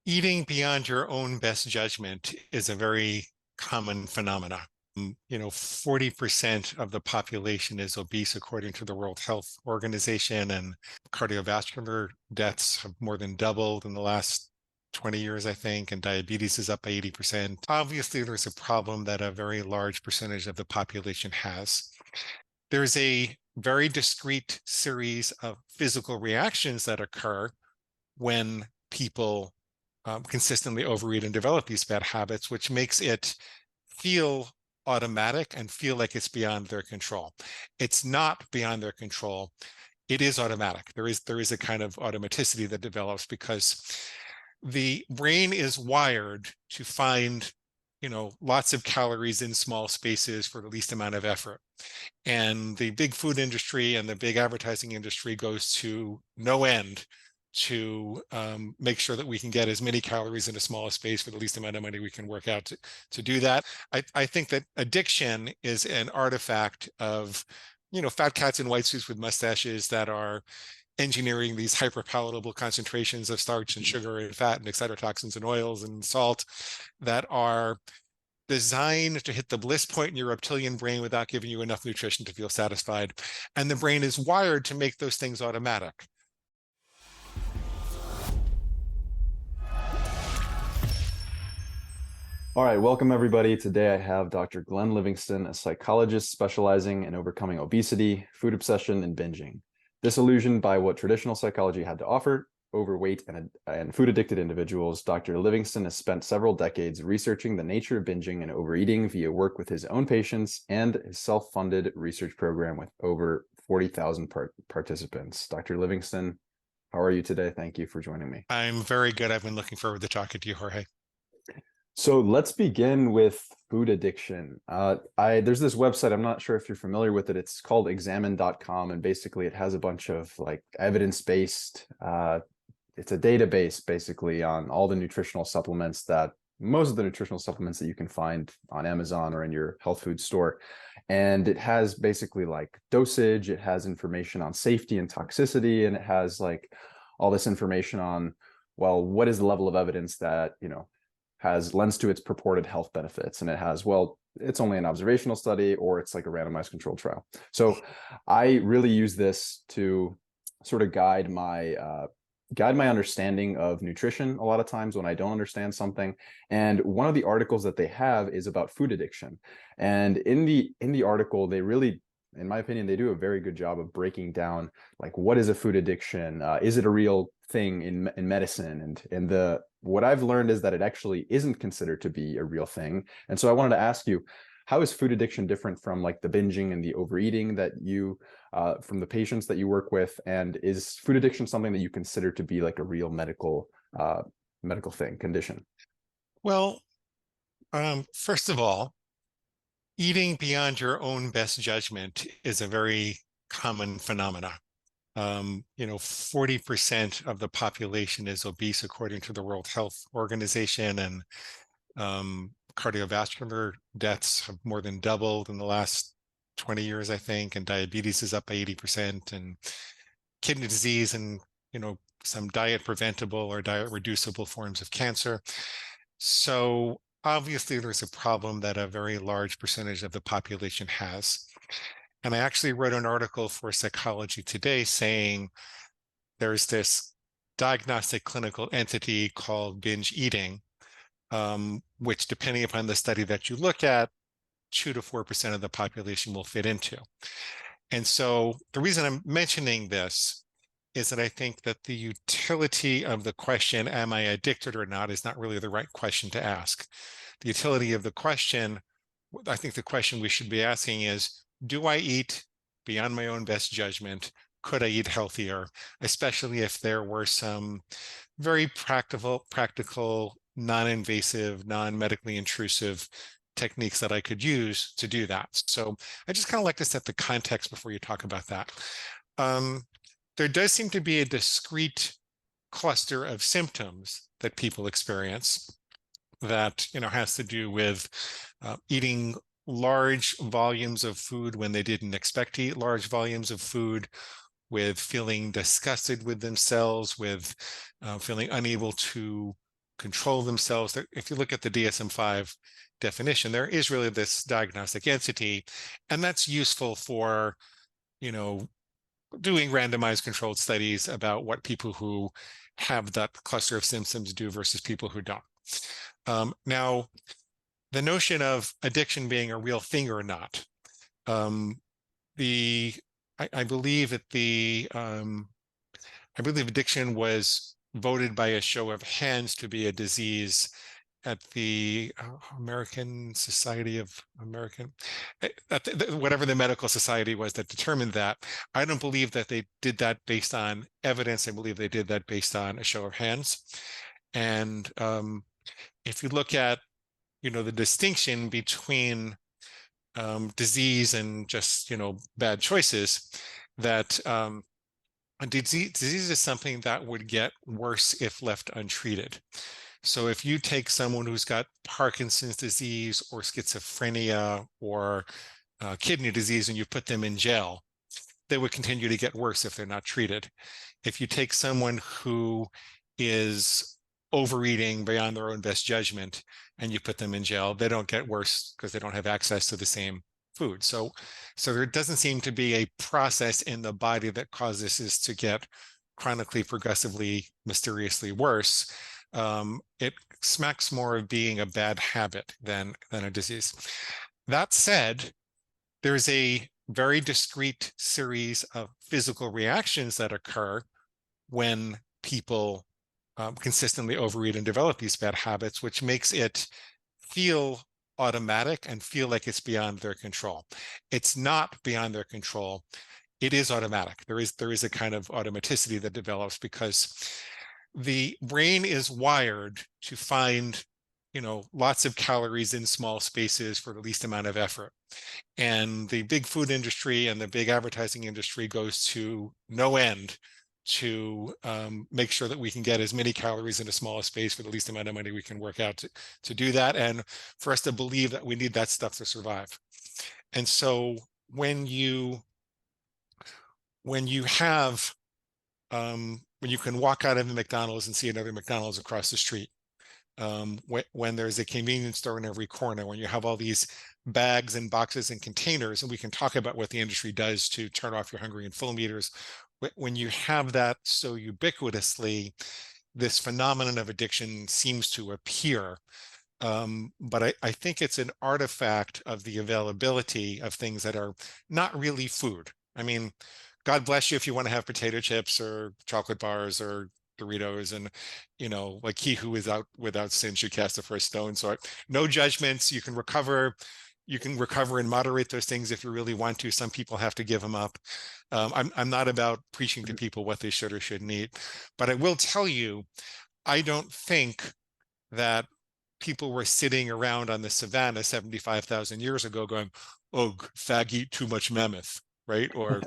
Eating beyond your own best judgment is a very common phenomenon. 40% of the population is obese according to the World Health Organization, and cardiovascular deaths have more than doubled in the last 20 years, I think, and diabetes is up by 80%. Obviously, there's a problem that a very large percentage of the population has. There's a very discrete series of physical reactions that occur when people consistently overeat and develop these bad habits, which makes it feel automatic and feel like it's beyond their control. It's not beyond their control. It is automatic. There is a kind of automaticity that develops because the brain is wired to find, lots of calories in small spaces for the least amount of effort. And the big food industry and the big advertising industry goes to no end to make sure that we can get as many calories in a small space for the least amount of money we can work out to do that. I think that addiction is an artifact of, fat cats in white suits with mustaches that are engineering these hyper palatable concentrations of starch and sugar and fat and excitotoxins and oils and salt that are designed to hit the bliss point in your reptilian brain without giving you enough nutrition to feel satisfied. And the brain is wired to make those things automatic. All right, welcome everybody. Today I have Dr. Glenn Livingston, a psychologist specializing in overcoming obesity, food obsession, and binging. Disillusioned by what traditional psychology had to offer, overweight and food-addicted individuals, Dr. Livingston has spent several decades researching the nature of binging and overeating via work with his own patients and his self-funded research program with over 40,000 participants. Dr. Livingston, how are you today? Thank you for joining me. I'm very good. I've been looking forward to talking to you, Jorge. So let's begin with food addiction. There's this website, I'm not sure if you're familiar with it. It's called examine.com, and basically it has a bunch of like evidence-based, it's a database basically on all the nutritional supplements most of the nutritional supplements that you can find on Amazon or in your health food store. And it has basically like dosage, it has information on safety and toxicity, and it has like all this information on, well, what is the level of evidence that, lends to its purported health benefits. And it has, well, it's only an observational study or it's like a randomized controlled trial. So I really use this to sort of guide my understanding of nutrition a lot of times when I don't understand something. And one of the articles that they have is about food addiction. And in the article, they really, in my opinion, they do a very good job of breaking down like what is a food addiction? Is it a real thing in medicine? And what I've learned is that it actually isn't considered to be a real thing. And so I wanted to ask you, how is food addiction different from like the binging and the overeating that you from the patients that you work with? And is food addiction something that you consider to be like a real medical condition? Well, first of all, eating beyond your own best judgment is a very common phenomenon. 40% of the population is obese according to the World Health Organization, and cardiovascular deaths have more than doubled in the last 20 years, I think, and diabetes is up by 80%, and kidney disease and, some diet preventable or diet reducible forms of cancer. So obviously there's a problem that a very large percentage of the population has. And I actually wrote an article for Psychology Today saying there's this diagnostic clinical entity called binge eating, which, depending upon the study that you look at, 2 to 4% of the population will fit into. And so the reason I'm mentioning this is that I think that the utility of the question, am I addicted or not, is not really the right question to ask. The utility of the question, I think the question we should be asking is, do I eat beyond my own best judgment? Could I eat healthier? Especially if there were some very practical, non-invasive, non-medically intrusive techniques that I could use to do that. So I just kind of like to set the context before you talk about that. There does seem to be a discrete cluster of symptoms that people experience that, has to do with eating large volumes of food when they didn't expect to eat large volumes of food, with feeling disgusted with themselves, with feeling unable to control themselves. If you look at the DSM-5 definition, there is really this diagnostic entity, and that's useful for, you know, doing randomized controlled studies about what people who have that cluster of symptoms do versus people who don't. Now, the notion of addiction being a real thing or not, um, I believe that I believe addiction was voted by a show of hands to be a disease at the American Society of American, whatever the medical society was that determined that. I don't believe that they did that based on evidence. I believe they did that based on a show of hands. And if you look at, the distinction between disease and just, bad choices, that a disease is something that would get worse if left untreated. So if you take someone who's got Parkinson's disease or schizophrenia or kidney disease and you put them in jail, they would continue to get worse if they're not treated. If you take someone who is overeating beyond their own best judgment and you put them in jail, they don't get worse because they don't have access to the same food. So there doesn't seem to be a process in the body that causes this to get chronically, progressively, mysteriously worse. It smacks more of being a bad habit than a disease. That said, there's a very discrete series of physical reactions that occur when people consistently overeat and develop these bad habits, which makes it feel automatic and feel like it's beyond their control. It's not beyond their control. It is automatic. There is a kind of automaticity that develops because the brain is wired to find, lots of calories in small spaces for the least amount of effort. And the big food industry and the big advertising industry goes to no end to make sure that we can get as many calories in a smaller space for the least amount of money we can work out to do that, and for us to believe that we need that stuff to survive. And so when you have when you can walk out of a McDonald's and see another McDonald's across the street, when there's a convenience store in every corner, when you have all these bags and boxes and containers, and we can talk about what the industry does to turn off your hungry and full meters. When you have that so ubiquitously, this phenomenon of addiction seems to appear. But I think it's an artifact of the availability of things that are not really food. I mean, God bless you if you want to have potato chips or chocolate bars or Doritos, and like he who is out without sin should cast the first stone. So no judgments. You can recover and moderate those things if you really want to. Some people have to give them up. I'm not about preaching to people what they should or shouldn't eat, but I will tell you, I don't think that people were sitting around on the savannah 75,000 years ago going, "Ugh, fag, eat too much mammoth," right? Or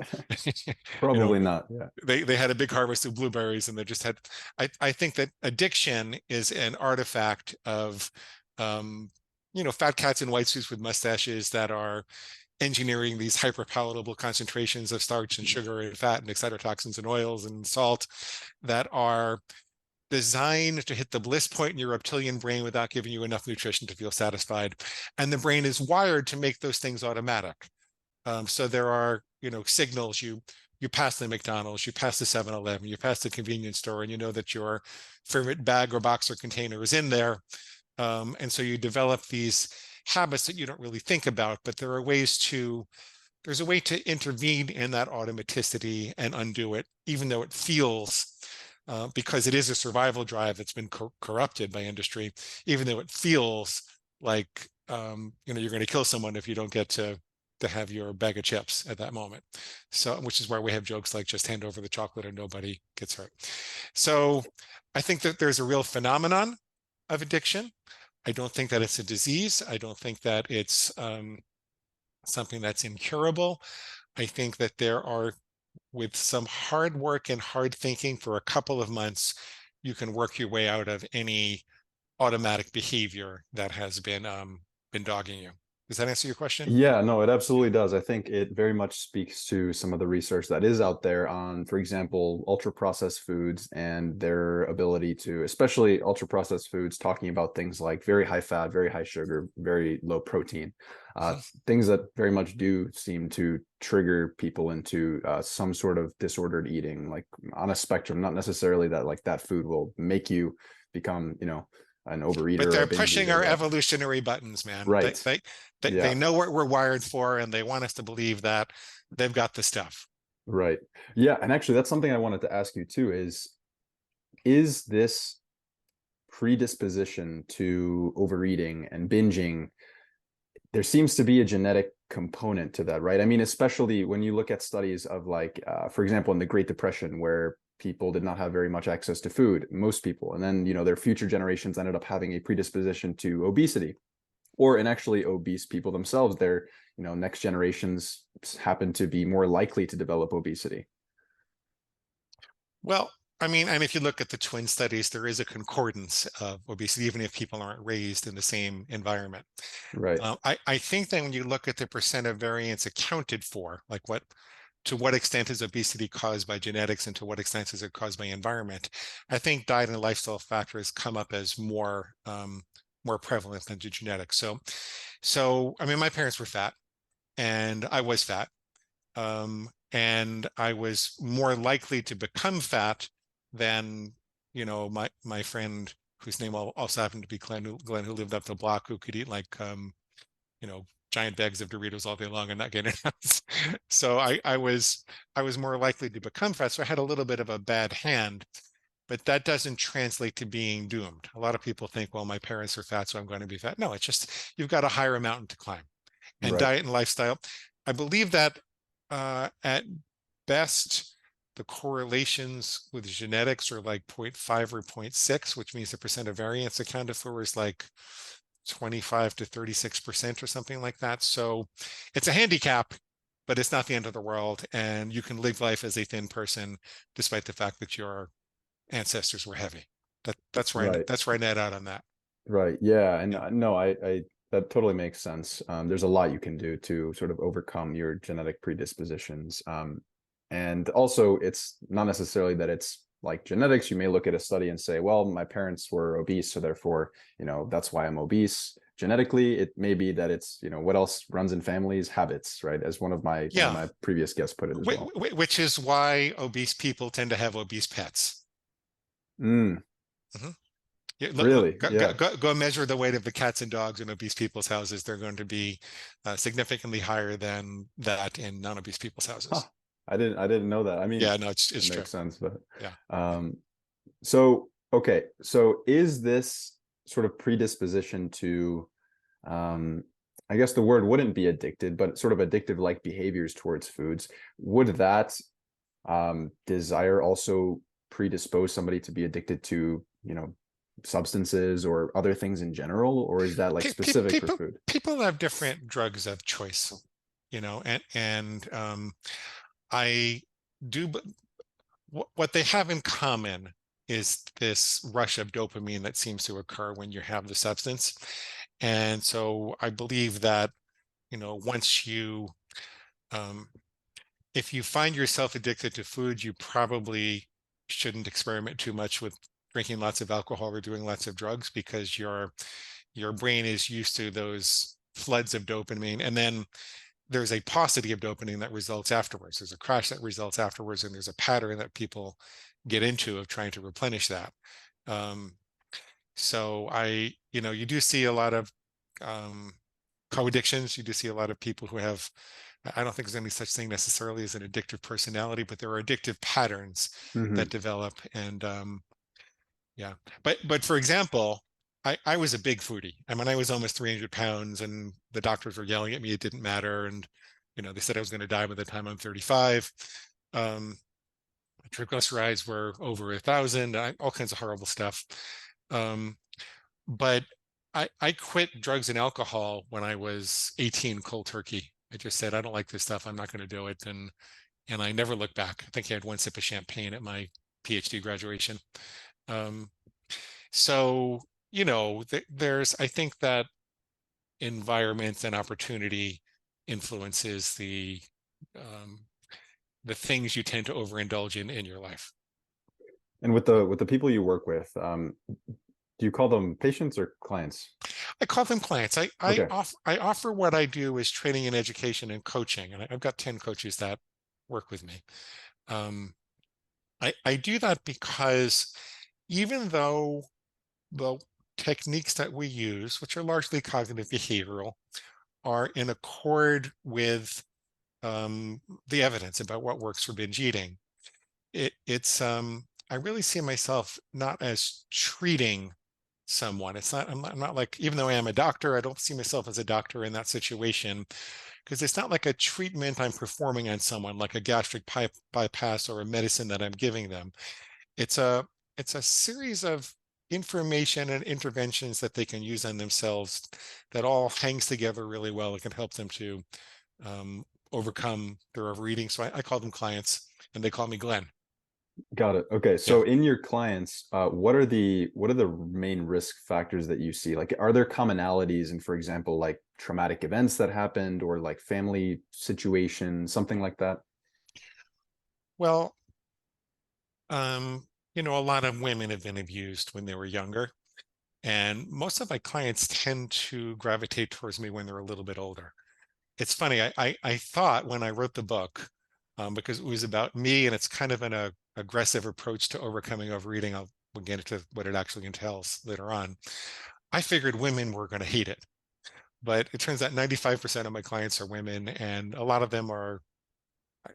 Probably not. Yeah. they had a big harvest of blueberries and they just had. I think that addiction is an artifact of fat cats in white suits with mustaches that are engineering these hyper palatable concentrations of starch and sugar and fat and excitotoxins and oils and salt that are designed to hit the bliss point in your reptilian brain without giving you enough nutrition to feel satisfied. And the brain is wired to make those things automatic. So there are, signals. You pass the McDonald's, you pass the 7-Eleven, you pass the convenience store, and you know that your favorite bag or box or container is in there. And so you develop these habits that you don't really think about, but there's a way to intervene in that automaticity and undo it, even though it feels, because it is a survival drive that's been corrupted by industry, even though it feels like, you're going to kill someone if you don't get to have your bag of chips at that moment. So, which is why we have jokes like just hand over the chocolate and nobody gets hurt. So I think that there's a real phenomenon of addiction. I don't think that it's a disease. I don't think that it's something that's incurable. I think that there are, with some hard work and hard thinking for a couple of months, you can work your way out of any automatic behavior that has been dogging you. Does that answer your question? Yeah, no, it absolutely does. I think it very much speaks to some of the research that is out there on, for example, ultra processed foods and their ability to, especially ultra processed foods, talking about things like very high fat, very high sugar, very low protein, Mhm. things that very much do seem to trigger people into some sort of disordered eating, like on a spectrum, not necessarily that like that food will make you become, an overeater But or they're a binge pushing eater, our right? evolutionary buttons, man. They Right. they they Yeah. know what we're wired for, and they want us to believe that they've got the stuff. Right. Yeah, and actually that's something I wanted to ask you too is this predisposition to overeating and binging, there seems to be a genetic component to that, right? I mean, especially when you look at studies of like for example in the Great Depression where people did not have very much access to food, most people, and then their future generations ended up having a predisposition to obesity, or and actually obese people themselves, their next generations happen to be more likely to develop obesity. Well, I mean, and if you look at the twin studies, there is a concordance of obesity, even if people aren't raised in the same environment. Right. I think that when you look at the percent of variance accounted for, like to what extent is obesity caused by genetics and to what extent is it caused by environment, I think diet and lifestyle factors come up as more prevalent than the genetics. So I mean, my parents were fat, and I was fat, and I was more likely to become fat than my friend whose name also happened to be Glenn, who lived up the block, who could eat like you know giant bags of Doritos all day long and not get it out. So I was more likely to become fat. So I had a little bit of a bad hand, but that doesn't translate to being doomed. A lot of people think, well, my parents are fat, so I'm going to be fat. No, it's just you've got a higher mountain to climb. And Right. diet and lifestyle, I believe that at best, the correlations with genetics are like 0.5 or zero point 0.6, which means the percent of variance accounted for is like 25 to 36% or something like that. So it's a handicap, but it's not the end of the world. And you can live life as a thin person, despite the fact that your ancestors were heavy. That's right. Right. That's right net out on that. Right. Yeah. And Yeah. no, I that totally makes sense. There's a lot you can do to sort of overcome your genetic predispositions. And also it's not necessarily that it's like genetics. You may look at a study and say, well, my parents were obese, so therefore, that's why I'm obese. Genetically, it may be that it's, what else runs in families? Habits, right? As one of Yeah. my previous guests put it as well. Which is why obese people tend to have obese pets. Mm, Mhm. Yeah, really? Yeah. go measure the weight of the cats and dogs in obese people's houses. They're going to be significantly higher than that in non-obese people's Huh. houses. I didn't know that. I mean, Yeah, no, it it's true. makes sense, but Yeah. um so okay, so is this sort of predisposition to um I guess the word wouldn't be addicted, but sort of addictive like behaviors towards foods, would that desire also predispose somebody to be addicted to, substances or other things in general, or is that like specific for food? People have different drugs of choice, and I do, but what they have in common is this rush of dopamine that seems to occur when you have the substance. And so I believe that, once um, if you find yourself addicted to food, you probably shouldn't experiment too much with drinking lots of alcohol or doing lots of drugs, because your brain is used to those floods of dopamine. And then there's a paucity of dopamine that results afterwards. There's a crash that results afterwards, and there's a pattern that people get into of trying to replenish that. Um, so you do see a lot of um, co-addictions. You do see a lot of people who have, I don't think there's any such thing necessarily as an addictive personality, but there are addictive patterns that Hmm. develop. And yeah, but for example, I was a big foodie. I mean, I was almost 300 pounds, and the doctors were yelling at me. It didn't matter, and they said I was going to die by the time I'm 35. Um, my triglycerides were over 1,000. All kinds of horrible stuff. Um, but I quit drugs and alcohol when I was 18, cold turkey. I just said, I don't like this stuff. I'm not going to do it, and I never looked back. I think I had one sip of champagne at my PhD graduation. Um, so, there's, I think that environment and opportunity influences um, the things you tend to overindulge in your life. And with the people you work with, do you call them patients or clients? I call them clients. Okay, I offer what I do is training and education and coaching, and I've got 10 coaches that work with me. Um, I do that because even though the techniques that we use, which are largely cognitive behavioral, are in accord with the evidence about what works for binge eating, it's I really see myself not as treating someone. It's not I'm not like, even though I am a doctor, I don't see myself as a doctor in that situation, because it's not like a treatment I'm performing on someone, like a gastric bypass or a medicine that I'm giving them. It's a it's a series of information and interventions that they can use on themselves that all hangs together really well. It can help them to um, overcome their overeating. So I call them clients, and they call me Glenn. got it. Okay, Yeah. so in your clients, what are the main risk factors that you see? Like, are there commonalities in, for example, like traumatic events that happened or like family situation, something like that? Well, a lot of women have been abused when they were younger, and most of my clients tend to gravitate towards me when they're a little bit older. It's funny. I thought when I wrote the book, because it was about me, and it's kind of an aggressive approach to overcoming overeating. We'll get into what it actually entails later on. I figured women were going to hate it, but it turns out 95% of my clients are women, and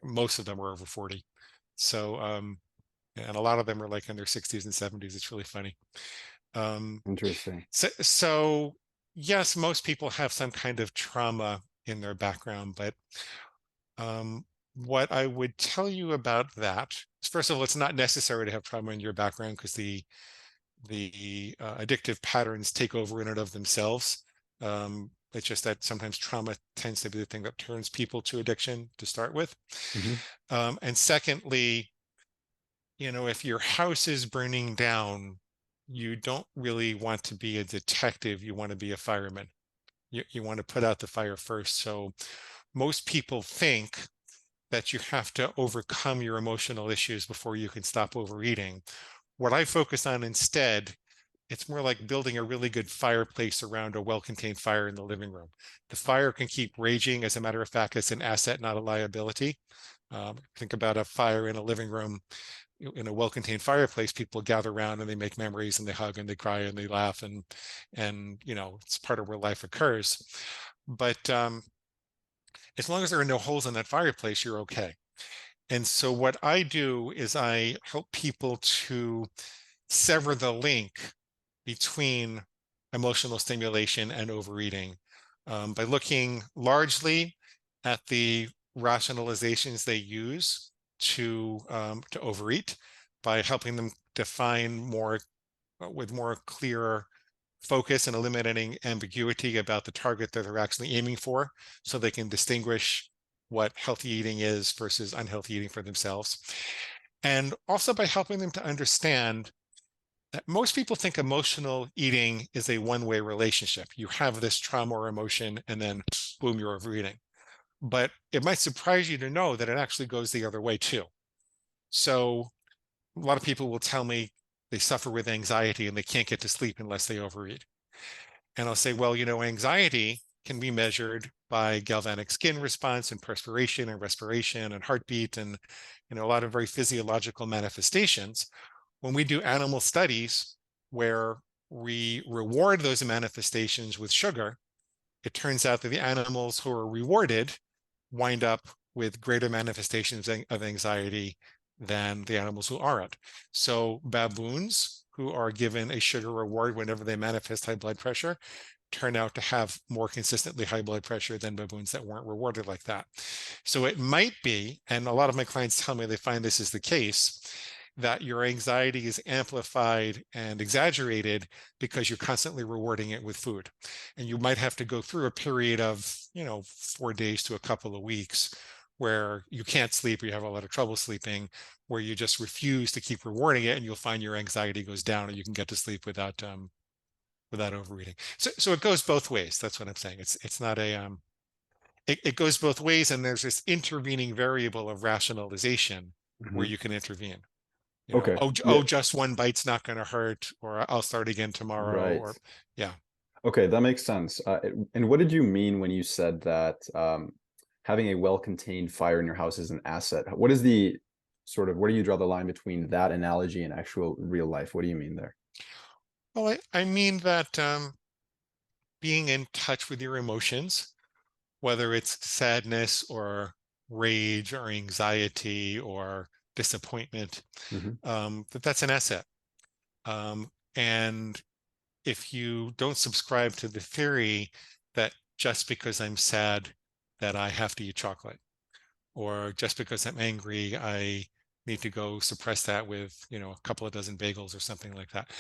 most of them are over 40. So, and a lot of them are like in their 60s and 70s. It's really funny. Um, Interesting. so yes, most people have some kind of trauma in their background, but um, what I would tell you about that is, first of all, it's not necessary to have trauma in your background, because the addictive patterns take over in and of themselves. It's just that sometimes trauma tends to be the thing that turns people to addiction to start with. Mhm. And secondly, if your house is burning down, you don't really want to be a detective. You want to be a fireman. You want to put out the fire first. So most people think that you have to overcome your emotional issues before you can stop overeating. What I focus on instead, it's more like building a really good fireplace around a well-contained fire in the living room. The fire can keep raging. As a matter of fact, it's an asset, not a liability. Think about a fire in a living room. In a well-contained fireplace, people gather around and they make memories and they hug and they cry and they laugh, and it's part of where life occurs. But as long as there are no holes in that fireplace, you're okay. And so what I do is I help people to sever the link between emotional stimulation and overeating, by looking largely at the rationalizations they use to overeat, by helping them define more with more clear focus and eliminating ambiguity about the target that they're actually aiming for, so they can distinguish what healthy eating is versus unhealthy eating for themselves. And also by helping them to understand that most people think emotional eating is a one-way relationship. You have this trauma or emotion, and then boom, you're overeating. But it might surprise you to know that it actually goes the other way too. So a lot of people will tell me they suffer with anxiety and they can't get to sleep unless they overeat. And I'll say, well, anxiety can be measured by galvanic skin response and perspiration and respiration and heartbeat, and a lot of very physiological manifestations. When we do animal studies where we reward those manifestations with sugar, it turns out that the animals who are rewarded wind up with greater manifestations of anxiety than the animals who aren't. So baboons who are given a sugar reward whenever they manifest high blood pressure turn out to have more consistently high blood pressure than baboons that weren't rewarded like that. So it might be, and a lot of my clients tell me they find this is the case, that your anxiety is amplified and exaggerated because you're constantly rewarding it with food. And you might have to go through a period of, 4 days to a couple of weeks where you can't sleep or you have a lot of trouble sleeping, where you just refuse to keep rewarding it, and you'll find your anxiety goes down and you can get to sleep without without overeating. So it goes both ways. That's what I'm saying. It's not a it goes both ways, and there's this intervening variable of rationalization where Mhm. you can intervene. Okay. Yeah. Oh, just one bite's not going to hurt, or I'll start again tomorrow, Right. or yeah. Okay, that makes sense. And what did you mean when you said that having a well-contained fire in your house is an asset? What is the sort of, where do you draw the line between that analogy and actual real life? What do you mean there? Well, I mean that being in touch with your emotions, whether it's sadness or rage or anxiety or disappointment, Hmm. that's an asset. And if you don't subscribe to the theory that just because I'm sad that I have to eat chocolate, or just because I'm angry, I need to go suppress that with, a couple of dozen bagels or something like that.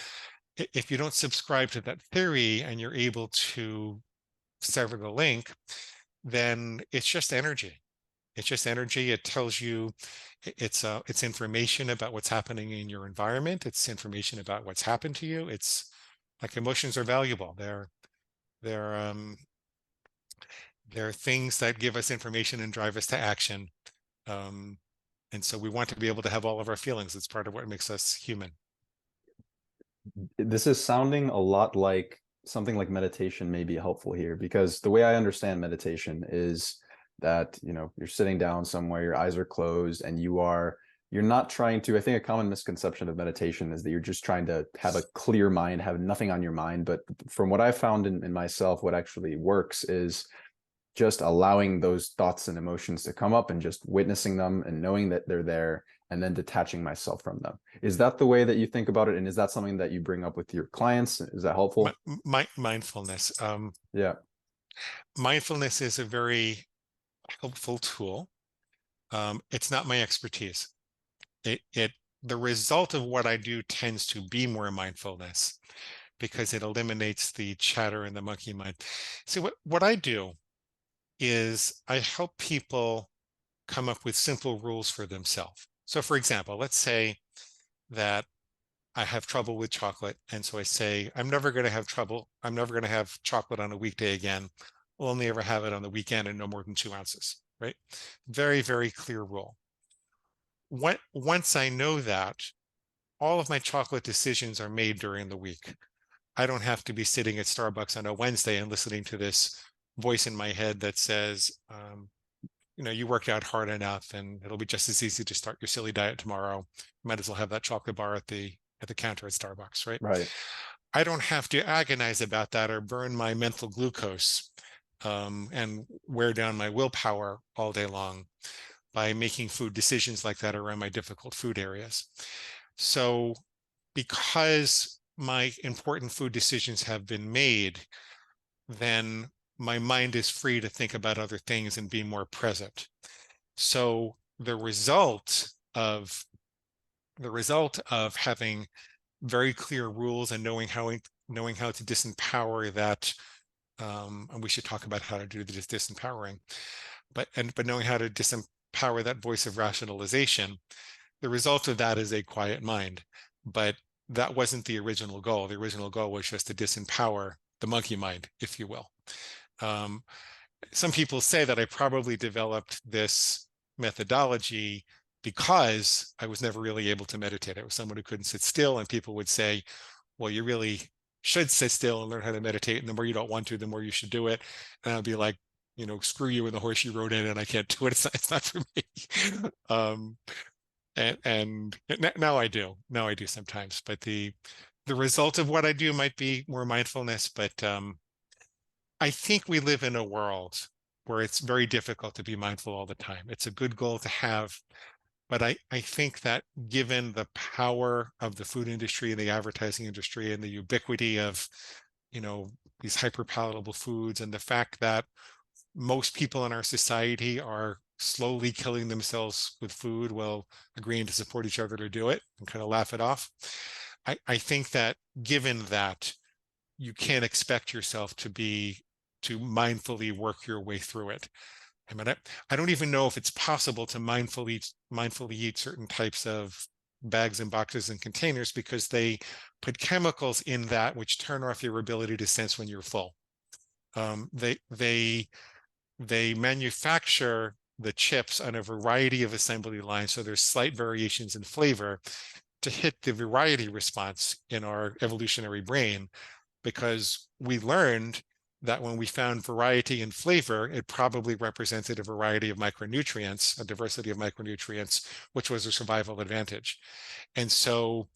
If you don't subscribe to that theory and you're able to sever the link, then it's just energy. It's just energy. It tells you it's information about what's happening in your environment. It's information about what's happened to you. It's like emotions are valuable. They're they're things that give us information and drive us to action. Um, and so we want to be able to have all of our feelings. It's part of what makes us human. This is sounding a lot like something like meditation may be helpful here, because the way I understand meditation is that, you're sitting down somewhere, your eyes are closed, and you're not trying to, I think a common misconception of meditation is that you're just trying to have a clear mind, have nothing on your mind. But from what I found in myself, what actually works is just allowing those thoughts and emotions to come up and just witnessing them and knowing that they're there, and then detaching myself from them. Is that the way that you think about it? And is that something that you bring up with your clients? Is that helpful? Mindfulness. Yeah. Mindfulness is a very helpful tool. It's not my expertise. It the result of what I do tends to be more mindfulness because it eliminates the chatter and the monkey mind. See, what I do is I help people come up with simple rules for themselves. So, for example, let's say that I have trouble with chocolate. And so I say, I'm never going to have trouble. I'm never going to have chocolate on a weekday again. I'll only ever have it on the weekend and no more than 2 ounces, right? Very, very clear rule. Once I know that, all of my chocolate decisions are made during the week. I don't have to be sitting at Starbucks on a Wednesday and listening to this voice in my head that says, you worked out hard enough and it'll be just as easy to start your silly diet tomorrow. Might as well have that chocolate bar at the counter at Starbucks, right? Right. I don't have to agonize about that or burn my mental glucose and wear down my willpower all day long by making food decisions like that around my difficult food areas. So, because my important food decisions have been made, then my mind is free to think about other things and be more present. So the result of having very clear rules and knowing how to disempower that, and we should talk about how to do this disempowering, but knowing how to disempower that voice of rationalization, the result of that is a quiet mind. But that wasn't the original goal. The original goal was just to disempower the monkey mind, if you will. Um, some people say that I probably developed this methodology because I was never really able to meditate. I was someone who couldn't sit still, and people would say, well, you really should sit still and learn how to meditate. And the more you don't want to, the more you should do it. And I'd be like, screw you and the horse you rode in, and I can't do it. It's not for me. And now I do. Now I do sometimes. But the result of what I do might be more mindfulness. But I think we live in a world where it's very difficult to be mindful all the time. It's a good goal to have, but I think that given the power of the food industry and the advertising industry and the ubiquity of, you know, these hyper palatable foods, and the fact that most people in our society are slowly killing themselves with food while agreeing to support each other to do it and kind of laugh it off. I think that given that, you can't expect yourself to mindfully work your way through it. I mean, I don't even know if it's possible to mindfully eat certain types of bags and boxes and containers because they put chemicals in that which turn off your ability to sense when you're full. They manufacture the chips on a variety of assembly lines, so there's slight variations in flavor to hit the variety response in our evolutionary brain, because we learned that when we found variety in flavor, it probably represented a variety of micronutrients, a diversity of micronutrients, which was a survival advantage. And so,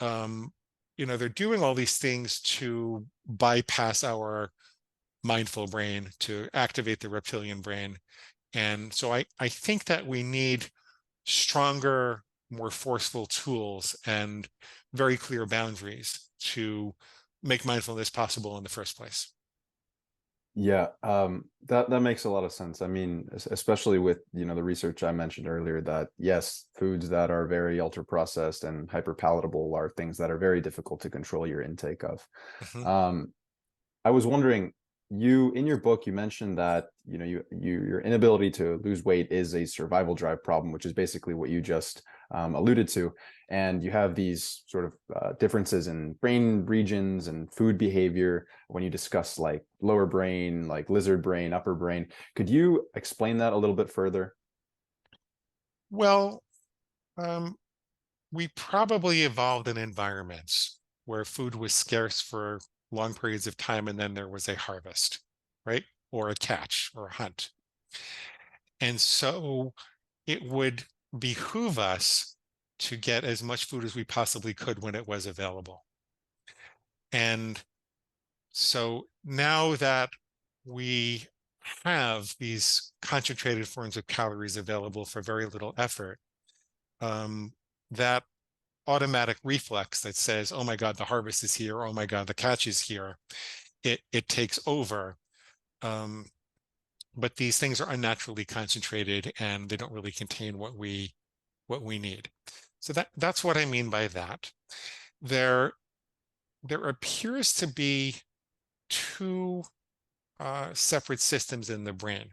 um, they're doing all these things to bypass our mindful brain, to activate the reptilian brain. And so I think that we need stronger, more forceful tools and very clear boundaries to make mindfulness possible in the first place. Yeah, that makes a lot of sense. I mean, especially with, the research I mentioned earlier, that yes, foods that are very ultra processed and hyper palatable are things that are very difficult to control your intake of. Mhm. Um, I was wondering, you in your book, you mentioned that, your inability to lose weight is a survival drive problem, which is basically what you just alluded to. And you have these sort of differences in brain regions and food behavior when you discuss like lower brain, like lizard brain, upper brain. Could you explain that a little bit further? Well, um, we probably evolved in environments where food was scarce for long periods of time, and then there was a harvest, right? Or a catch or a hunt. And so it would behoove us to get as much food as we possibly could when it was available. And so now that we have these concentrated forms of calories available for very little effort, that automatic reflex that says, oh my God, the harvest is here, oh my God, the catch is here, it takes over. Um, but these things are unnaturally concentrated and they don't really contain what we need. So that's what I mean by that. There there appears to be two separate systems in the brain.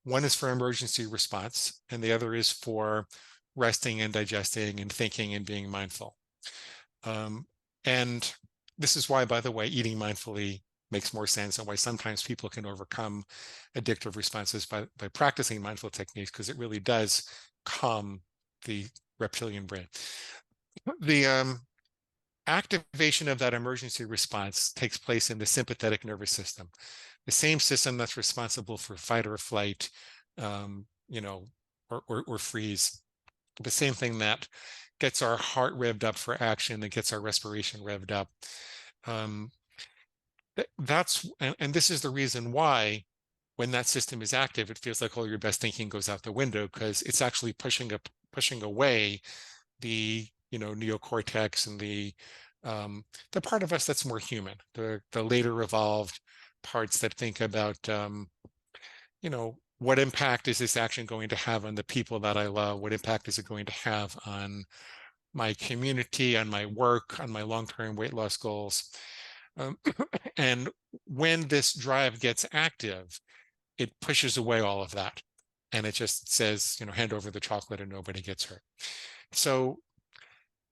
One is for emergency response, and the other is for resting and digesting and thinking and being mindful. Um, and this is why, by the way, eating mindfully makes more sense, and why sometimes people can overcome addictive responses by practicing mindful techniques, because it really does calm the reptilian brain. The activation of that emergency response takes place in the sympathetic nervous system, the same system that's responsible for fight or flight, um, you know, or freeze. The same thing that gets our heart revved up for action, that gets our respiration revved up. Um, and this is the reason why when that system is active, it feels like all your best thinking goes out the window, because it's actually pushing away the neocortex and the part of us that's more human, the later evolved parts that think about what impact is this action going to have on the people that I love? What impact is it going to have on my community, on my work, on my long-term weight loss goals? Um, and when this drive gets active, it pushes away all of that. And it just says, hand over the chocolate and nobody gets hurt. So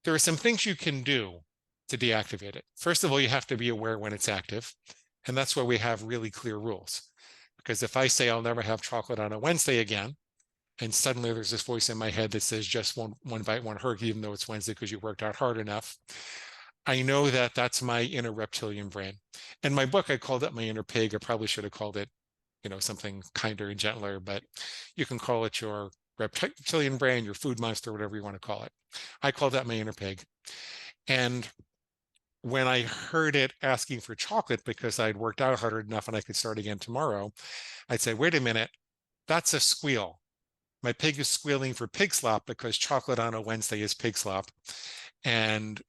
there are some things you can do to deactivate it. First of all, you have to be aware when it's active. And that's why we have really clear rules. Because if I say I'll never have chocolate on a Wednesday again, and suddenly there's this voice in my head that says just one bite won't hurt, even though it's Wednesday because you worked out hard enough, I know that that's my inner reptilian brain. In my book, I called it my inner pig. I probably should have called it, something kinder and gentler, but you can call it your reptilian brain, your food monster, whatever you want to call it. I call that my inner pig. And when I heard it asking for chocolate because I'd worked out hard enough and I could start again tomorrow, I'd say, wait a minute, that's a squeal. My pig is squealing for pig slop because chocolate on a Wednesday is pig slop. And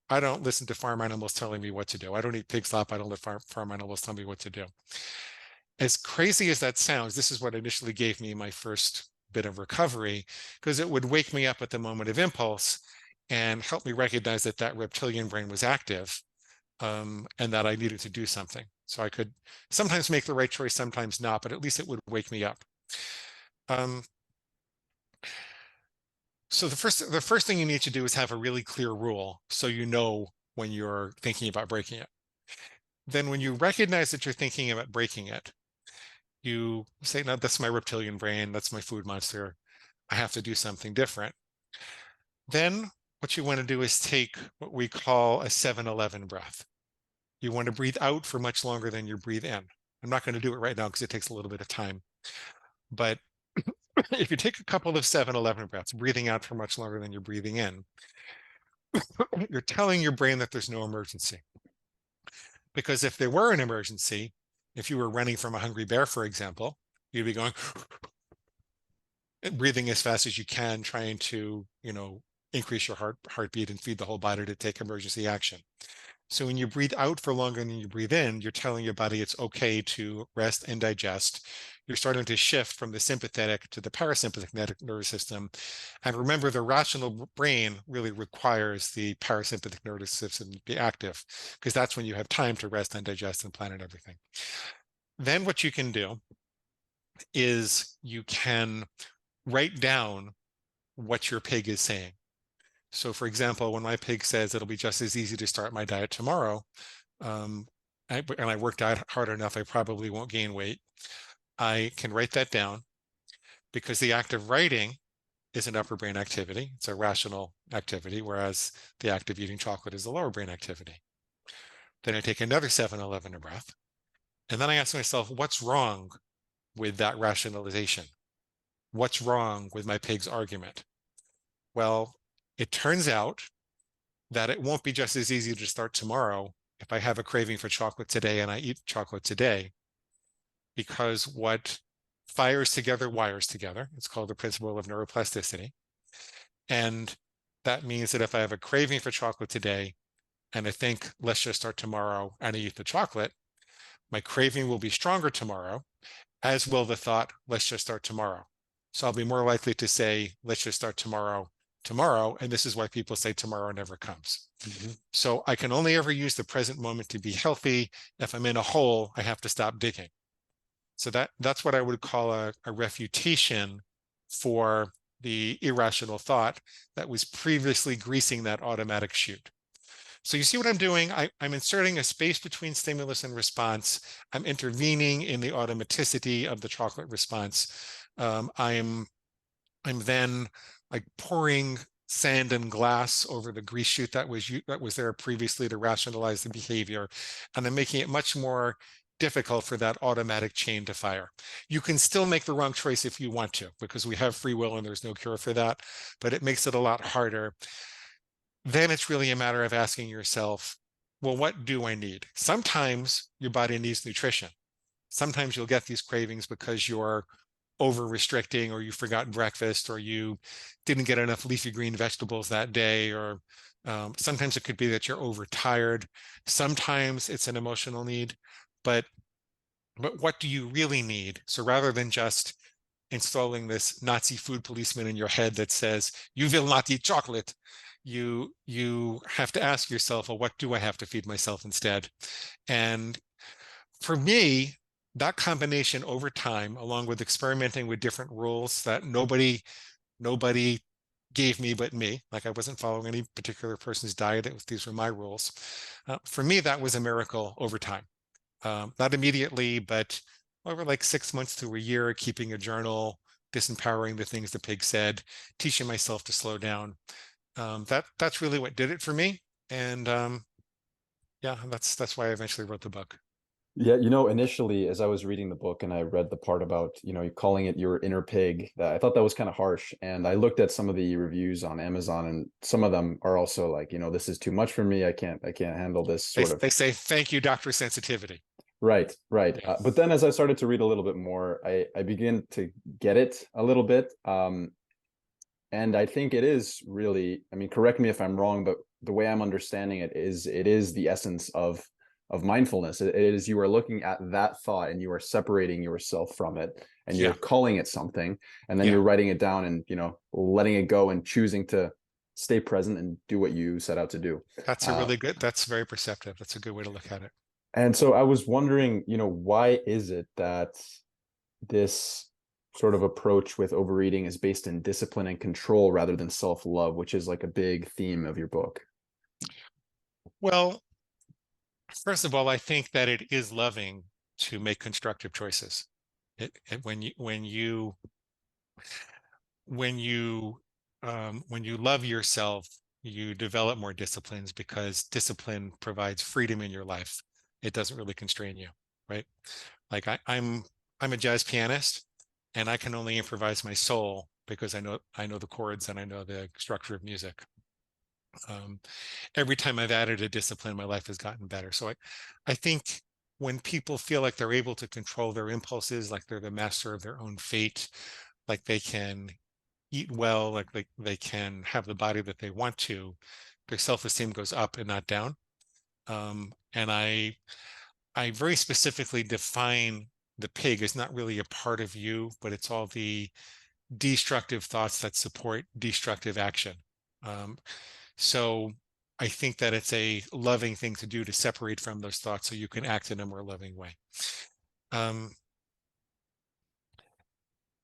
I don't listen to farm animals telling me what to do. I don't eat pig slop. I don't let farm animals tell me what to do. As crazy as that sounds, this is what initially gave me my first bit of recovery, because it would wake me up at the moment of impulse and help me recognize that that reptilian brain was active, and that I needed to do something. So I could sometimes make the right choice, sometimes not, but at least it would wake me up. Um, So the first thing you need to do is have a really clear rule so you know when you're thinking about breaking it. Then when you recognize that you're thinking about breaking it, you say, no, that's my reptilian brain, that's my food monster. I have to do something different. Then what you want to do is take what we call a 7-11 breath. You want to breathe out for much longer than you breathe in. I'm not going to do it right now because it takes a little bit of time. But if you take a couple of 7-11 breaths, breathing out for much longer than you're breathing in, you're telling your brain that there's no emergency. Because if there were an emergency, if you were running from a hungry bear, for example, you'd be going, breathing as fast as you can, trying to, increase your heartbeat and feed the whole body to take emergency action. So when you breathe out for longer than you breathe in, you're telling your body it's okay to rest and digest. You're starting to shift from the sympathetic to the parasympathetic nervous system. And remember, the rational brain really requires the parasympathetic nervous system to be active, because that's when you have time to rest and digest and plan and everything. Then what you can do is you can write down what your pig is saying. So for example, when my pig says it'll be just as easy to start my diet tomorrow, and I worked out hard enough, I probably won't gain weight. I can write that down because the act of writing is an upper brain activity. It's a rational activity, whereas the act of eating chocolate is a lower brain activity. Then I take another 7-11 breath. And then I ask myself, what's wrong with that rationalization? What's wrong with my pig's argument? Well, it turns out that it won't be just as easy to start tomorrow if I have a craving for chocolate today and I eat chocolate today, because what fires together wires together. It's called the principle of neuroplasticity. And that means that if I have a craving for chocolate today and I think, let's just start tomorrow, and I eat the chocolate, my craving will be stronger tomorrow, as will the thought, let's just start tomorrow. So I'll be more likely to say, let's just start tomorrow. And this is why people say tomorrow never comes. Mm-hmm. So I can only ever use the present moment to be healthy. If I'm in a hole, I have to stop digging. So that's what I would call a refutation for the irrational thought that was previously greasing that automatic chute. So you see what I'm doing? I'm inserting a space between stimulus and response. I'm intervening in the automaticity of the chocolate response. I'm then like pouring sand and glass over the grease chute that was there previously to rationalize the behavior, and I'm making it much more difficult for that automatic chain to fire. You can still make the wrong choice if you want to, because we have free will and there's no cure for that, but it makes it a lot harder. Then it's really a matter of asking yourself, well, what do I need? Sometimes your body needs nutrition. Sometimes you'll get these cravings because you're over restricting, or you forgot breakfast, or you didn't get enough leafy green vegetables that day, or sometimes it could be that you're overtired. Sometimes it's an emotional need, but what do you really need? So rather than just installing this Nazi food policeman in your head that says, you will not eat chocolate, you have to ask yourself, well, what do I have to feed myself instead? And for me, that combination over time, along with experimenting with different rules that nobody gave me but me, like I wasn't following any particular person's diet, these were my rules. For me, that was a miracle over time. Not immediately, but over like 6 months to a year, keeping a journal, disempowering the things the pig said, teaching myself to slow down. That's really what did it for me. And yeah, that's why I eventually wrote the book. Yeah, initially as I was reading the book and I read the part about, calling it your inner pig, that I thought that was kind of harsh. And I looked at some of the reviews on Amazon, and some of them are also like, this is too much for me. I can't handle this They sort of. they say thank you, Dr. Sensitivity. Right, right. Yeah. But then as I started to read a little bit more, I begin to get it a little bit. And I think it is really, I mean, correct me if I'm wrong, but the way I'm understanding it is the essence of mindfulness. It is, you are looking at that thought and you are separating yourself from it, and you're Yeah. calling it something, and then Yeah. you're writing it down and letting it go and choosing to stay present and do what you set out to do. That's very perceptive. That's a good way to look at it. And so I was wondering, why is it that this sort of approach with overeating is based in discipline and control rather than self-love, which is like a big theme of your book. Well, first of all, I think that it is loving to make constructive choices. When you love yourself, you develop more disciplines because discipline provides freedom in your life. It doesn't really constrain you, right? Like I'm a jazz pianist, and I can only improvise my soul because I know the chords and I know the structure of music. Um, every time I've added a discipline, my life has gotten better. So I think when people feel like they're able to control their impulses, like they're the master of their own fate, like they can eat well, like they can have the body that they want to, their self-esteem goes up and not down. And I very specifically define the pig as not really a part of you, but it's all the destructive thoughts that support destructive action. Um, so I think that it's a loving thing to do to separate from those thoughts so you can act in a more loving way. Um,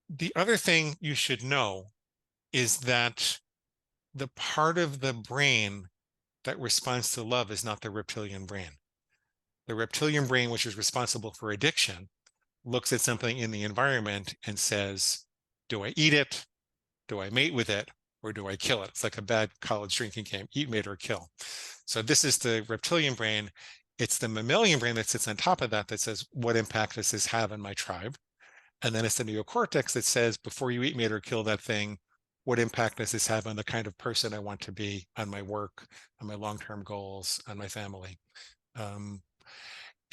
the other thing you should know is that the part of the brain that responds to love is not the reptilian brain. The reptilian brain, which is responsible for addiction, looks at something in the environment and says, do I eat it? Do I mate with it? Or do I kill it? It's like a bad college drinking game, eat, mate, or kill. So this is the reptilian brain. It's the mammalian brain that sits on top of that that says, what impact does this have on my tribe? And then it's the neocortex that says, before you eat, mate, or kill that thing, what impact does this have on the kind of person I want to be, on my work, on my long-term goals, on my family?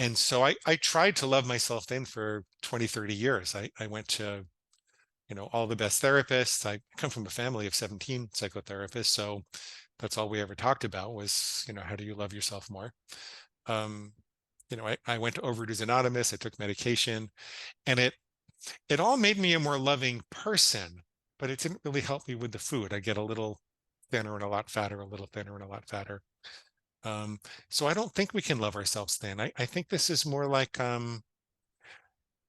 And so I tried to love myself then for 20, 30 years. I went to, all the best therapists. I come from a family of 17 psychotherapists. So that's all we ever talked about was, how do you love yourself more? Um, I went to Overeaters Anonymous. I took medication, and it all made me a more loving person, but it didn't really help me with the food. I get a little thinner and a lot fatter, a little thinner and a lot fatter. So I don't think we can love ourselves thin. I think this is more like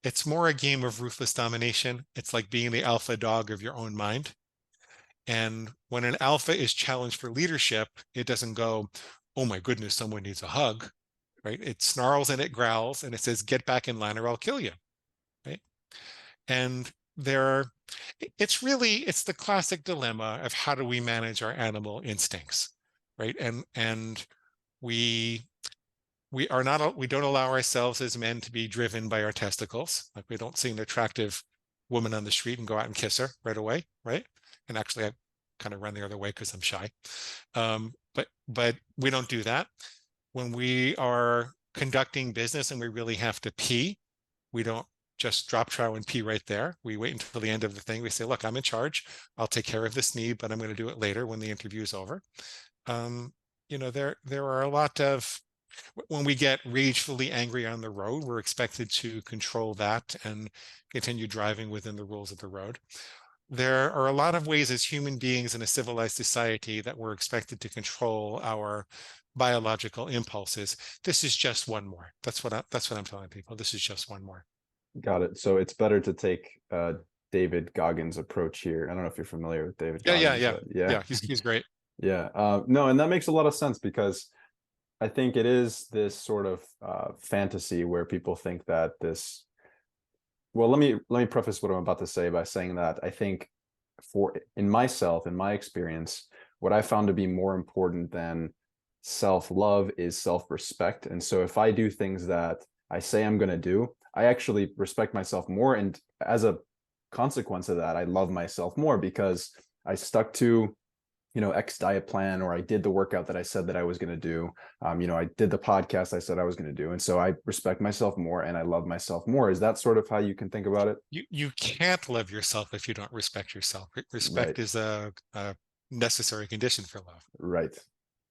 it's more a game of ruthless domination. It's like being the alpha dog of your own mind. And when an alpha is challenged for leadership, it doesn't go, oh my goodness, someone needs a hug, right? It snarls and it growls and it says, get back in line or I'll kill you, right? And it's the classic dilemma of how do we manage our animal instincts, right? And we we don't allow ourselves as men to be driven by our testicles. Like we don't see an attractive woman on the street and go out and kiss her right away, right? And actually I kind of run the other way because I'm shy. But we don't do that. When we are conducting business and we really have to pee, we don't just drop trow and pee right there. We wait until the end of the thing. We say, look, I'm in charge. I'll take care of this need, but I'm going to do it later when the interview is over. There are a lot of, when we get ragefully angry on the road, we're expected to control that and continue driving within the rules of the road. There are a lot of ways as human beings in a civilized society that we're expected to control our biological impulses. This is just one more. That's what I'm telling people. This is just one more. Got it. So it's better to take David Goggins' approach here. I don't know if you're familiar with David Goggins. Yeah. He's great. Yeah. No, and that makes a lot of sense because I think it is this sort of fantasy where people think that this. Well, let me preface what I'm about to say by saying that I think in my experience, what I found to be more important than self-love is self-respect. And so if I do things that I say I'm going to do, I actually respect myself more. And as a consequence of that, I love myself more because I stuck to, X diet plan, or I did the workout that I said that I was going to do. I did the podcast I said I was going to do. And so I respect myself more and I love myself more. Is that sort of how you can think about it? You can't love yourself if you don't respect yourself. Respect Right. is a necessary condition for love. Right.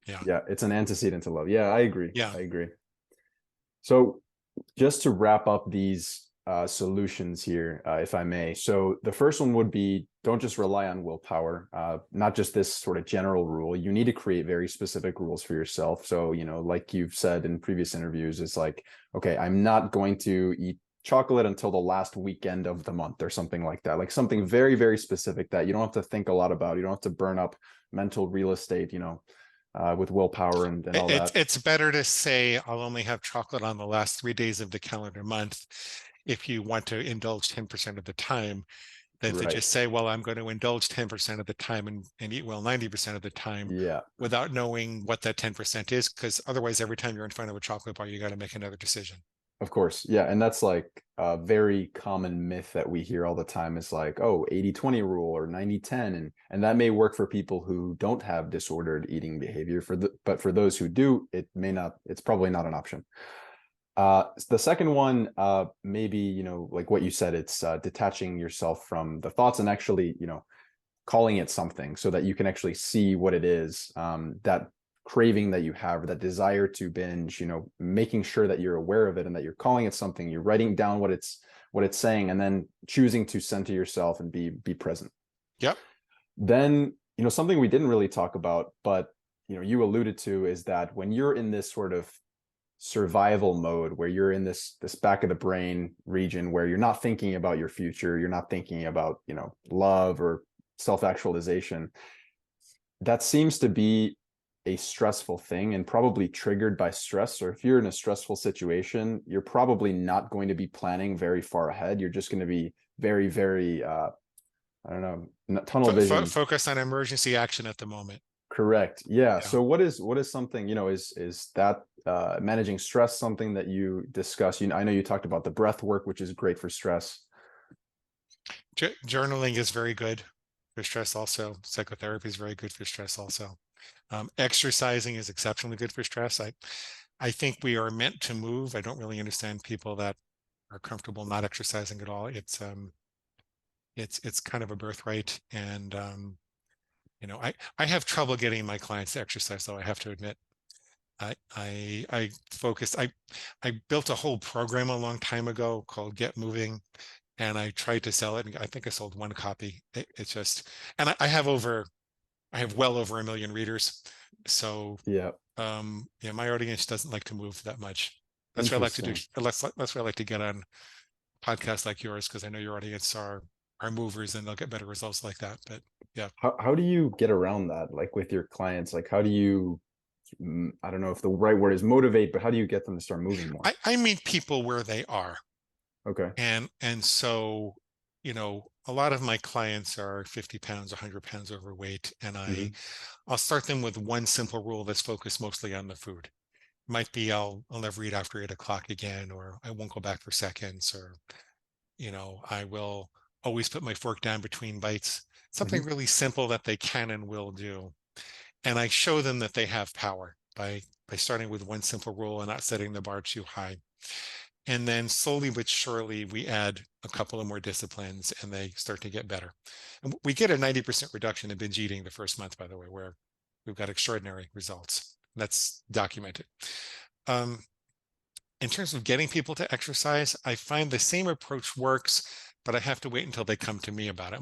Yeah. Yeah. It's an antecedent to love. Yeah, I agree. Yeah. I agree. So just to wrap up these solutions here, if I may. So the first one would be, don't just rely on willpower, not just this sort of general rule. You need to create very specific rules for yourself. So, like you've said in previous interviews, it's like, okay, I'm not going to eat chocolate until the last weekend of the month or something like that. Like something very, very specific that you don't have to think a lot about. You don't have to burn up mental real estate, with willpower and all that. It's better to say I'll only have chocolate on the last 3 days of the calendar month if you want to indulge 10% of the time than to Right. just say, well, I'm going to indulge 10% of the time and eat well 90% of the time Yeah. without knowing what that 10% is. Because otherwise, every time you're in front of a chocolate bar, you got to make another decision. Of course. Yeah. And that's like a very common myth that we hear all the time is like, oh, 80-20 rule or 90-10. And that may work for people who don't have disordered eating behavior but for those who do, it's probably not an option. The second one, maybe, like what you said, it's detaching yourself from the thoughts and actually, calling it something so that you can actually see what it is, that craving that you have, or that desire to binge, making sure that you're aware of it and that you're calling it something, you're writing down what it's saying, and then choosing to center yourself and be present. Yep. Then, something we didn't really talk about, but you alluded to, is that when you're in this sort of survival mode where you're in this back of the brain region where you're not thinking about your future, you're not thinking about, love or self-actualization, that seems to be a stressful thing and probably triggered by stress. Or if you're in a stressful situation, you're probably not going to be planning very far ahead. You're just going to be very, very, I don't know, tunnel vision. Focus on emergency action at the moment. Correct. Yeah. Yeah. So what is something, is that managing stress something that you discuss? I know you talked about the breath work, which is great for stress. Journaling is very good for stress also. Psychotherapy is very good for stress also. Exercising is exceptionally good for stress. I think we are meant to move. I don't really understand people that are comfortable not exercising at all. It's kind of a birthright. And I have trouble getting my clients to exercise, though, I have to admit. I focused, I built a whole program a long time ago called Get Moving, and I tried to sell it, and I think I sold one copy. It's just, and I have well over 1 million readers. So Yeah. yeah, my audience doesn't like to move that much. That's what I like to do. Interesting. That's why I like to get on podcasts like yours, because I know your audience are movers and they'll get better results like that. But yeah. How do you get around that, like with your clients? Like, how do you, I don't know if the right word is motivate, but how do you get them to start moving more? I meet people where they are. Okay. And so, a lot of my clients are 50 pounds, 100 pounds overweight, and Hmm. I'll start them with one simple rule that's focused mostly on the food. Might be I'll never eat after 8 o'clock again, or I won't go back for seconds, or I will always put my fork down between bites. Something Hmm. really simple that they can and will do. And I show them that they have power by starting with one simple rule and not setting the bar too high. And then slowly but surely, we add a couple of more disciplines and they start to get better. And we get a 90% reduction in binge eating the first month, by the way, where we've got extraordinary results. That's documented. Um, in terms of getting people to exercise, I find the same approach works, but I have to wait until they come to me about it.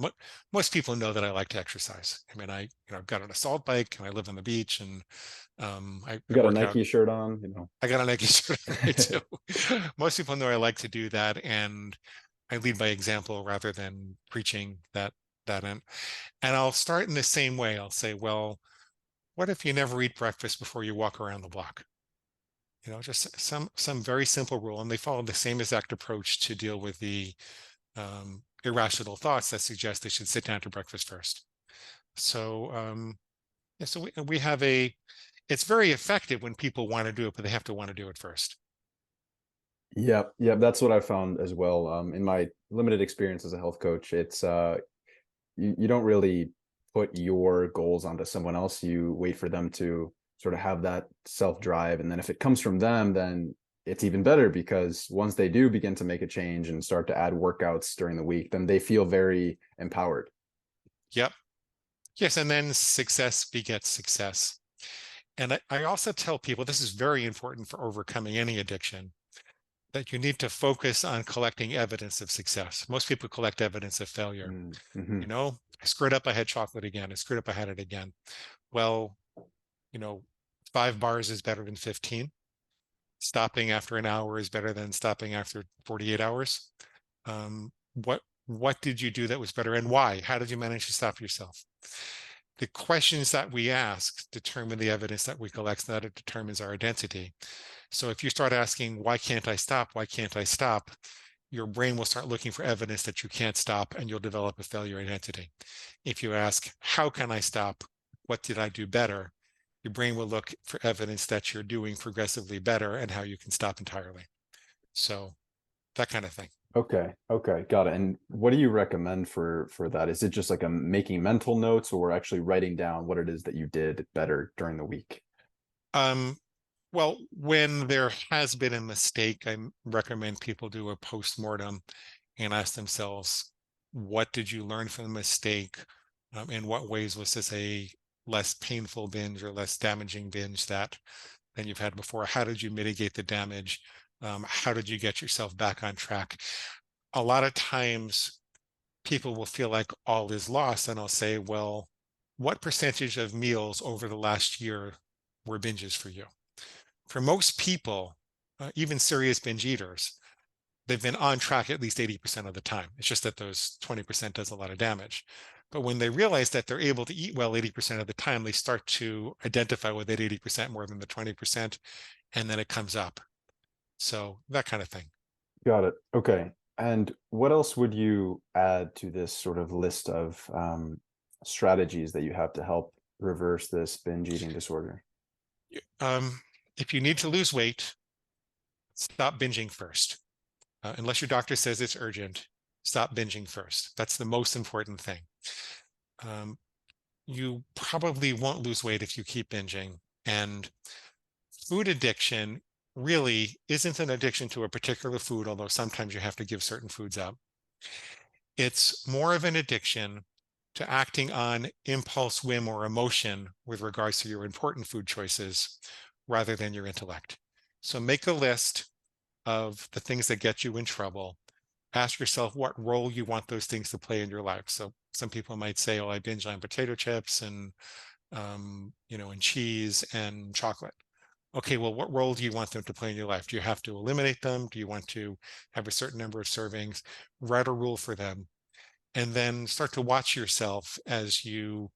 Most people know that I like to exercise. I mean, I've got an assault bike and I live on the beach, and You I got a work out. Nike shirt on, I got a Nike shirt on, I do. Most people know I like to do that, and I lead by example rather than preaching that end. And I'll start in the same way. I'll say, well, what if you never eat breakfast before you walk around the block? Just some very simple rule, and they follow the same exact approach to deal with the irrational thoughts that suggest they should sit down to breakfast first. So yeah, so we have it's very effective when people want to do it, but they have to want to do it first. Yep, yep, that's what I found as well. In my limited experience as a health coach, it's you don't really put your goals onto someone else. You wait for them to sort of have that self-drive, and then if it comes from them, then it's even better, because once they do begin to make a change and start to add workouts during the week, then they feel very empowered. Yep. Yes, and then success begets success. And I also tell people this is very important for overcoming any addiction, that you need to focus on collecting evidence of success. Most people collect evidence of failure. Mm-hmm. I screwed up, I had chocolate again. I screwed up, I had it again. Well, you know, 5 bars is better than 15. stopping after an hour is better than stopping after 48 hours. What did you do that was better, and why? How did you manage to stop yourself? The questions that we ask determine the evidence that we collect, and that it determines our identity. So if you start asking, why can't I stop? Why can't I stop? Your brain will start looking for evidence that you can't stop, and you'll develop a failure identity. If you ask, how can I stop? What did I do better? Your brain will look for evidence that you're doing progressively better and how you can stop entirely. So that kind of thing. Okay. Okay. Got it. And what do you recommend for that? Is it just like a making mental notes or actually writing down what it is that you did better during the week? Um, well, when there has been a mistake, I recommend people do a post-mortem and ask themselves, what did you learn from the mistake? In what ways was this a less painful binge or less damaging binge than you've had before? How did you mitigate the damage? How did you get yourself back on track? A lot of times people will feel like all is lost, and I'll say, well, what percentage of meals over the last year were binges for you? For most people, even serious binge eaters, they've been on track at least 80% of the time. It's just that those 20% does a lot of damage. But when they realize that they're able to eat well 80% of the time, they start to identify with that 80% more than the 20%, and then it comes up. So that kind of thing. Got it. Okay. And what else would you add to this sort of list of strategies that you have to help reverse this binge eating disorder? Um, if you need to lose weight, stop binging first. Unless your doctor says it's urgent, stop binging first. That's the most important thing. Um, you probably won't lose weight if you keep binging. And food addiction really isn't an addiction to a particular food, although sometimes you have to give certain foods up. It's more of an addiction to acting on impulse, whim, or emotion with regards to your important food choices rather than your intellect. So make a list of the things that get you in trouble. Ask yourself what role you want those things to play in your life. So some people might say, "Oh, I binge on potato chips and and cheese and chocolate." Okay, well, what role do you want them to play in your life? Do you have to eliminate them? Do you want to have a certain number of servings? Write a rule for them, and then start to watch yourself as you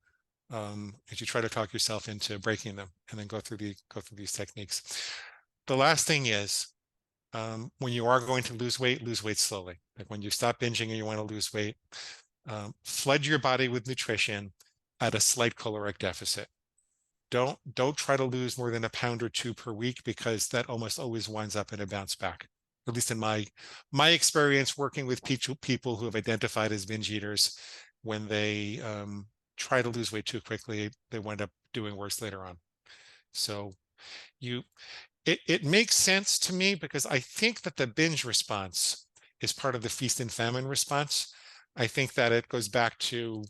try to talk yourself into breaking them, and then go through these techniques. The last thing is when you are going to lose weight slowly. Like when you stop binging and you want to lose weight, flood your body with nutrition at a slight caloric deficit. Don't try to lose more than a pound or two per week, because that almost always winds up in a bounce back. At least in my experience working with people who have identified as binge eaters, when they try to lose weight too quickly, they wind up doing worse later on. So you it makes sense to me, because I think that the binge response is part of the feast and famine response. I think that it goes back to,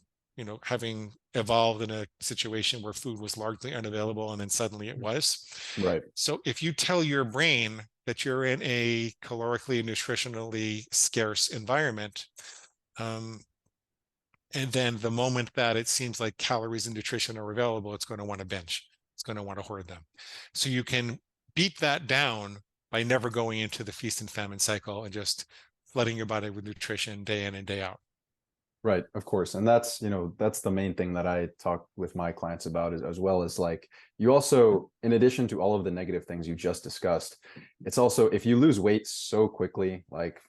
having evolved in a situation where food was largely unavailable and then suddenly it was. Right. So if you tell your brain that you're in a calorically and nutritionally scarce environment, um, and then the moment that it seems like calories and nutrition are available, it's going to want to binge. It's going to want to hoard them. So you can beat that down by never going into the feast and famine cycle and just flooding your body with nutrition day in and day out. Right, of course. And that's the main thing that I talk with my clients about, as well as like you also, in addition to all of the negative things you just discussed, it's also if you lose weight so quickly, like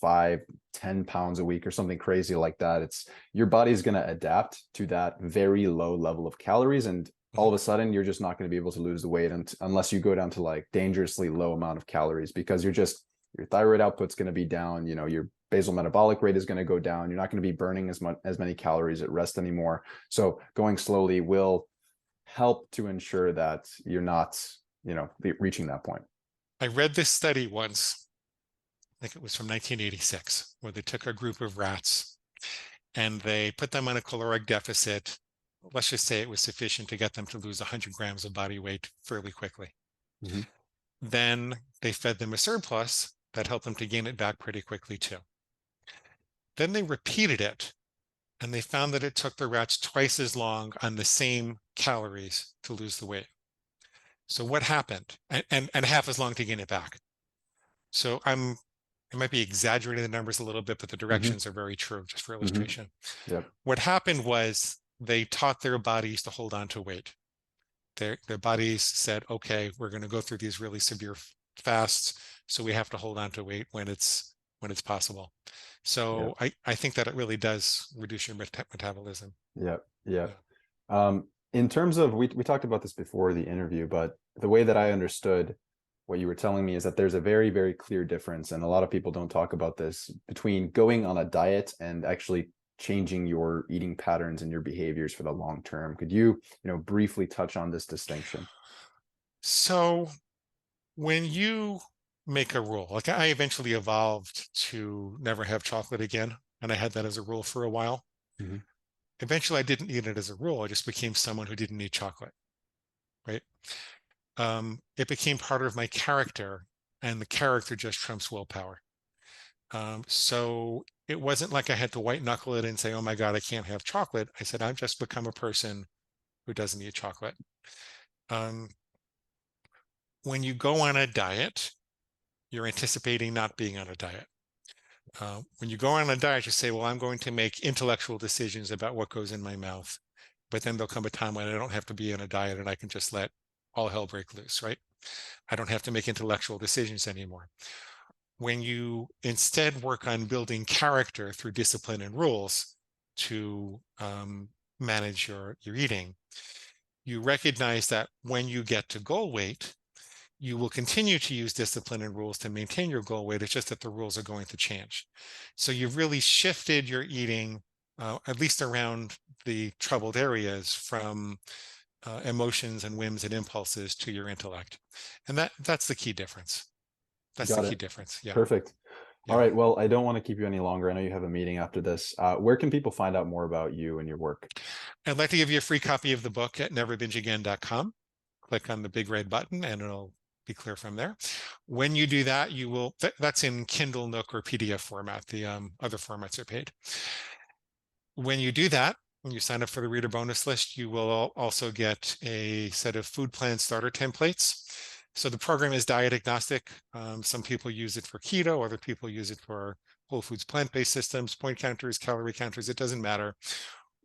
5, 10 pounds a week or something crazy like that, it's your body's going to adapt to that very low level of calories. And all Mhm. of a sudden, you're just not going to be able to lose the weight unless you go down to like dangerously low amount of calories, because your thyroid output's going to be down, your basal metabolic rate is going to go down. You're not going to be burning as many calories at rest anymore. So going slowly will help to ensure that you're not, reaching that point. I read this study once, I think it was from 1986, where they took a group of rats and they put them on a caloric deficit. Let's just say it was sufficient to get them to lose 100 grams of body weight fairly quickly. Mhm. Then they fed them a surplus that helped them to gain it back pretty quickly too. Then they repeated it, and they found that it took the rats twice as long on the same calories to lose the weight. So what happened? And half as long to gain it back. So I might be exaggerating the numbers a little bit, but the Hmm. directions are very true, just for Hmm. illustration. Yep. What happened was they taught their bodies to hold on to weight. Their bodies said, okay, we're going to go through these really severe fasts, so we have to hold on to weight when it's possible. So Yep. I think that it really does reduce your metabolism. Yep. Yep. Yeah. In terms of, we talked about this before the interview, but the way that I understood what you were telling me is that there's a very, very clear difference, and a lot of people don't talk about this, between going on a diet and actually changing your eating patterns and your behaviors for the long term. Could you, briefly touch on this distinction? So when you make a rule, like I eventually evolved to never have chocolate again, and I had that as a rule for a while. Hmm. Eventually, I didn't eat it as a rule. I just became someone who didn't eat chocolate, right? It became part of my character, and the character just trumps willpower. So it wasn't like I had to white knuckle it and say, "Oh my God, I can't have chocolate." I said, "I've just become a person who doesn't eat chocolate." Um, when you go on a diet, you're anticipating not being on a diet. When you go on a diet, you say, well, I'm going to make intellectual decisions about what goes in my mouth. But then there'll come a time when I don't have to be on a diet and I can just let all hell break loose, right? I don't have to make intellectual decisions anymore. When you instead work on building character through discipline and rules to manage your eating, you recognize that when you get to goal weight, you will continue to use discipline and rules to maintain your goal weight. It's just that the rules are going to change. So you've really shifted your eating, at least around the troubled areas, from emotions and whims and impulses to your intellect. And that's the key difference. That's the Got key it. difference. Yeah. Perfect. All Yeah. right. Well, I don't want to keep you any longer. I know you have a meeting after this. Where can people find out more about you and your work? I'd like to give you a free copy of the book at neverbingeagain.com. Click on the big red button and it'll be clear from there. When you do that, you will, that's in Kindle, Nook, or PDF format. The other formats are paid. When you do that, when you sign up for the reader bonus list, you will also get a set of food plan starter templates. So the program is diet agnostic. Some people use it for keto, other people use it for whole foods plant-based systems, point counters, calorie counters, it doesn't matter.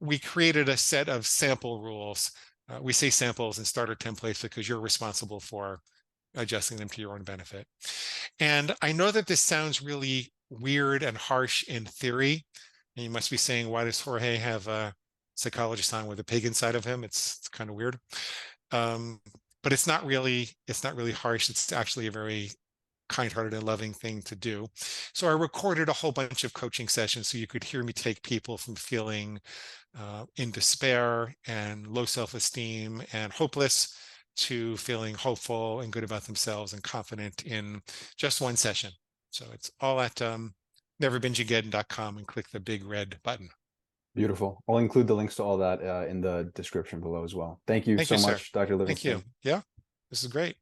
We created a set of sample rules. We say samples and starter templates because you're responsible for adjusting them to your own benefit. And I know that this sounds really weird and harsh in theory. And you must be saying, why does Jorge have a psychologist on with a pig inside of him? It's kind of weird. Um, but it's not really harsh. It's actually a very kind-hearted and loving thing to do. So I recorded a whole bunch of coaching sessions so you could hear me take people from feeling in despair and low self-esteem and hopeless to feeling hopeful and good about themselves and confident in just one session. So it's all at neverbingeagain.com and click the big red button. Beautiful. I'll include the links to all that in the description below as well. Thank you Thank so you, sir. much, Dr. Thank you. Livingston. Yeah, this is great.